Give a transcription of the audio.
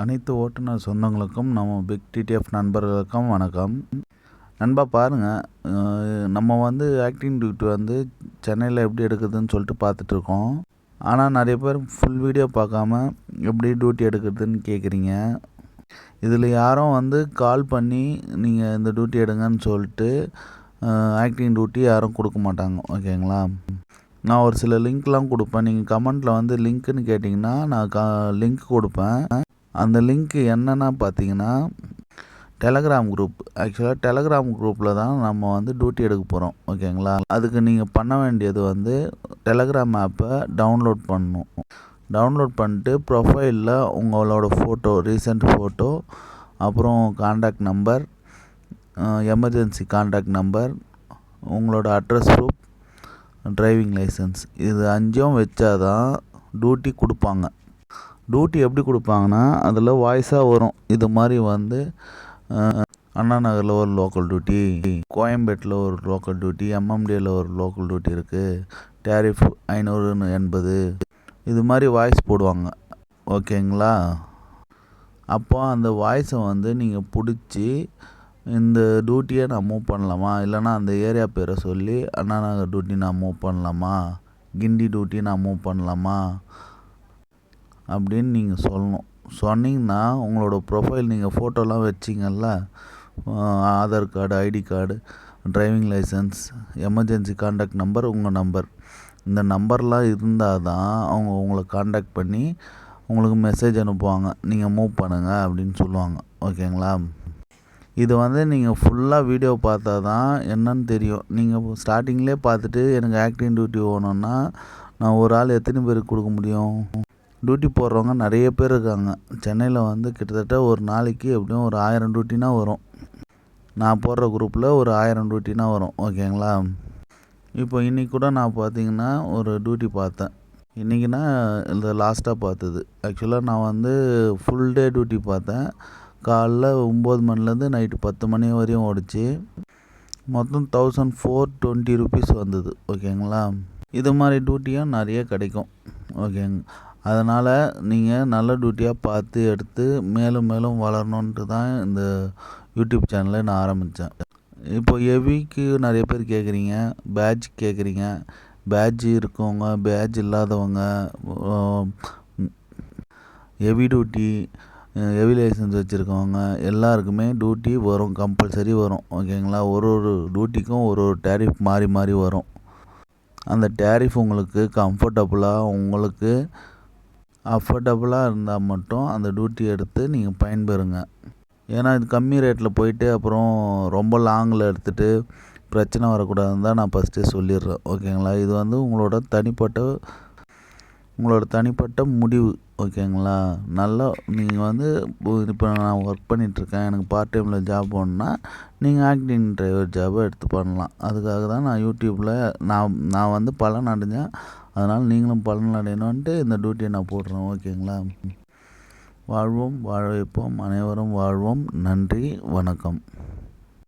அனைத்து ஓட்டுநர் சொந்தங்களுக்கும் நம்ம பிக் டிடிஎஃப் நண்பர்களுக்கும் வணக்கம். நண்பா பாருங்கள், நம்ம ஆக்டிங் டியூட்டி சென்னையில் எப்படி எடுக்குதுன்னு சொல்லிட்டு பார்த்துட்ருக்கோம். ஆனால் நிறைய பேர் ஃபுல் வீடியோ பார்க்காம எப்படி டியூட்டி எடுக்கிறதுன்னு கேட்குறீங்க. இதில் யாரும் கால் பண்ணி நீங்கள் இந்த டியூட்டி எடுங்கன்னு சொல்லிட்டு ஆக்டிங் டியூட்டி யாரும் கொடுக்க மாட்டாங்க. ஓகேங்களா? நான் ஒரு சில லிங்க்லாம் கொடுப்பேன். நீங்கள் கமெண்ட்டில் லிங்க்குன்னு கேட்டிங்கன்னா நான் லிங்க் கொடுப்பேன். அந்த லிங்க் என்னென்னா பார்த்தீங்கன்னா டெலகிராம் குரூப். ஆக்சுவலாக டெலகிராம் குரூப்பில் தான் நம்ம டியூட்டி எடுக்க போகிறோம். ஓகேங்களா? அதுக்கு நீங்கள் பண்ண வேண்டியது டெலகிராம் ஆப்பை டவுன்லோட் பண்ணணும். டவுன்லோட் பண்ணிட்டு ப்ரொஃபைலில் உங்களோட ஃபோட்டோ, ரீசெண்ட் ஃபோட்டோ, அப்புறம் contact number, emergency contact number, உங்களோட அட்ரஸ் ப்ரூஃப், டிரைவிங் லைசன்ஸ், இது 5 வச்சாதான் டியூட்டி கொடுப்பாங்க. டியூட்டி எப்படி கொடுப்பாங்கன்னா அதில் வாய்ஸாக வரும். இது மாதிரி அண்ணா நகரில் ஒரு லோக்கல் டியூட்டி, கோயம்பேட்டில் ஒரு லோக்கல் டியூட்டி, எம்எம்டியில் ஒரு லோக்கல் டியூட்டி இருக்குது, டேரிஃப் 580, இது மாதிரி வாய்ஸ் போடுவாங்க. ஓகேங்களா? அப்போ அந்த வாய்ஸை நீங்கள் பிடிச்சி இந்த டியூட்டியை நான் மூவ் பண்ணலாமா, இல்லைனா அந்த ஏரியா பேரை சொல்லி அண்ணா நகர் டியூட்டி நான் மூவ் பண்ணலாமா, கிண்டி டியூட்டி நான் மூவ் பண்ணலாமா அப்படின்னு நீங்கள் சொல்லணும். சொன்னீங்கன்னா உங்களோட ப்ரொஃபைல் நீங்கள் ஃபோட்டோலாம் வச்சிங்கல்ல, Aadhaar card, ID card, driving licence, emergency contact number, உங்கள் நம்பர், இந்த நம்பர்லாம் இருந்தால் தான் அவங்க உங்களை காண்டாக்ட் பண்ணி உங்களுக்கு மெசேஜ் அனுப்புவாங்க, நீங்கள் மூவ் பண்ணுங்கள் அப்படின்னு சொல்லுவாங்க. ஓகேங்களா? இது நீங்கள் ஃபுல்லாக வீடியோ பார்த்தா தான் என்னன்னு தெரியும். நீங்கள் ஸ்டார்டிங்லேயே பார்த்துட்டு எனக்கு ஆக்டிங் டியூட்டி வேணும்னா நான் ஒரு ஆள் எத்தனை பேருக்கு கொடுக்க முடியும்? டியூட்டி போடுறவங்க நிறைய பேர் இருக்காங்க. சென்னையில் கிட்டத்தட்ட ஒரு நாளைக்கு எப்படியும் ஒரு 1000 டியூட்டினா வரும். நான் போடுற குரூப்பில் ஒரு 1000 டியூட்டினா வரும். ஓகேங்களா? இப்போ இன்றைக்கி கூட நான் பார்த்தீங்கன்னா ஒரு டியூட்டி பார்த்தேன். இன்றைக்கினா இந்த லாஸ்ட்டாக பார்த்தது. ஆக்சுவலாக நான் ஃபுல் டே டியூட்டி பார்த்தேன். காலைல 9 மணிலேருந்து நைட்டு 10 மணி வரையும் ஓடிச்சு. மொத்தம் 1420 ருபீஸ் வந்தது. ஓகேங்களா? இது மாதிரி டியூட்டியும் நிறைய கிடைக்கும். ஓகேங்க. அதனால் நீங்கள் நல்ல டியூட்டியாக பார்த்து எடுத்து மேலும் மேலும் வளரணுன்ட்டு தான் இந்த யூடியூப் சேனலை நான் ஆரம்பித்தேன். இப்போ ஹெவிக்கு நிறைய பேர் கேட்குறீங்க, பேட்ச் கேட்குறீங்க. பேட்ஜ் இருக்கவங்க, பேட்ஜ் இல்லாதவங்க, ஹெவி டியூட்டி, ஹெவி லைசன்ஸ் வச்சுருக்கவங்க எல்லாருக்குமே டியூட்டி வரும், கம்பல்சரி வரும். ஓகேங்களா? ஒரு டியூட்டிக்கும் ஒரு டேரிஃப் மாறி மாறி வரும். அந்த டேரிஃப் உங்களுக்கு கம்ஃபர்டபுளாக, உங்களுக்கு அஃபோர்டபுளாக இருந்தால் மட்டும் அந்த டியூட்டி எடுத்து நீங்கள் பயன்பெறுங்க. ஏன்னா இது கம்மி ரேட்டில் போயிட்டு அப்புறம் ரொம்ப லாங்கில் எடுத்துகிட்டு பிரச்சனை வரக்கூடாதுன்னு தான் நான் ஃபஸ்ட்டே சொல்லிடுறேன். ஓகேங்களா? இது உங்களோட தனிப்பட்ட முடிவு. ஓகேங்களா? நல்லா நீங்கள் இப்போ நான் ஒர்க் பண்ணிகிட்ருக்கேன், எனக்கு பார்ட் டைமில் ஜாப் வேணுன்னா நீங்கள் ஆக்டிங் டிரைவர் ஜாபை எடுத்து பண்ணலாம். அதுக்காக தான் நான் யூடியூப்பில் நான் பலன் அடைஞ்சேன். அதனால் நீங்களும் பலன் அடையணுன்ட்டு இந்த டியூட்டியை நான் போடுறேன். ஓகேங்களா? வாழ்வோம், வாழ வைப்போம், அனைவரும் வாழ்வோம். நன்றி, வணக்கம்.